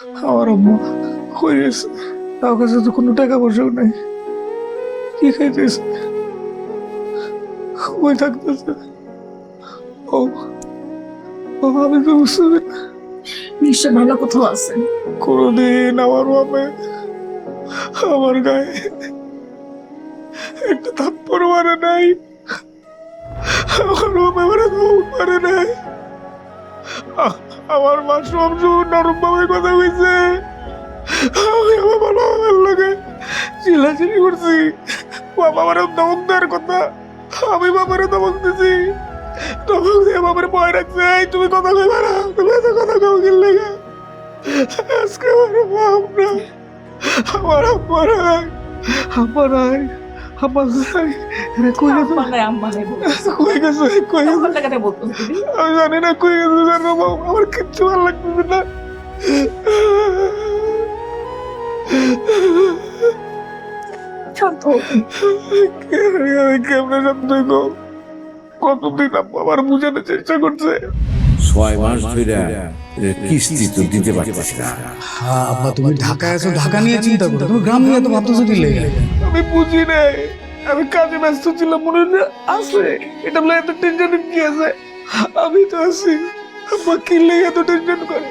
আমার আম্মা কই গেছে? তার কাছে তো কোনো টাকা পয়সাও নাই। কি খাইতেছে? কই থাকতেছে? ও ও আমি তো বুঝতে পারি না। নিশ্চয় ভালো কোথাও আছে। কোনোদিন আমার বাবা আমার গায়ে একটা থাপ্পড় মারে নাই। আমার বাবা আমার ধমক মারে নাই। আমার মা সব সময় নরম ভাবে কথা কইছে। আমি আমার বাবার লগে চিল্লাচিল্লি করছি। বাবা আমার ধমক দেওয়ার কথা, আমি বাবারে ধমক দিছি। ধমক দিয়ে বাবার ভয় রাখছে, এই তুমি কথা কইবা না, তুমি এত কথা কও কি লেগে? আজকে আমার বাপ না, আমার আব্বা নাই, আব্বা নাই, আব্বা নাই। রে কই গেছে? আম্মা নাই, আম্মা নাই বলতেছে। কই গেছে? কই গেছে? আম্মার লাগাতে বলতেছে দিদি। আমি জানি না কই গেছে, জানো বাবা, আমার কিচ্ছু ভালো লাগতেছে না। শান্ত হও। আমি কেমনে শান্ত হইব? কতদিন আব্বা আমার বুঝানোর চেষ্টা করছে। 6 মাস ধরে কিস্তি তো দিতে পারতেছি না। হ্যাঁ আব্বা, তুমি ঢাকায় আছো, ঢাকা নিয়ে চিন্তা করো, তুমি গ্রাম নিয়ে তো ভাবতেছো কি লেগে? আমি বুঝি নাই, আমি কাজে ব্যস্ত ছিলাম, মনে হয় আছে এটা বলে এত টেনশন কি আছে? আমি তো আছি, আব্বা কি লেগে এত টেনশন করে?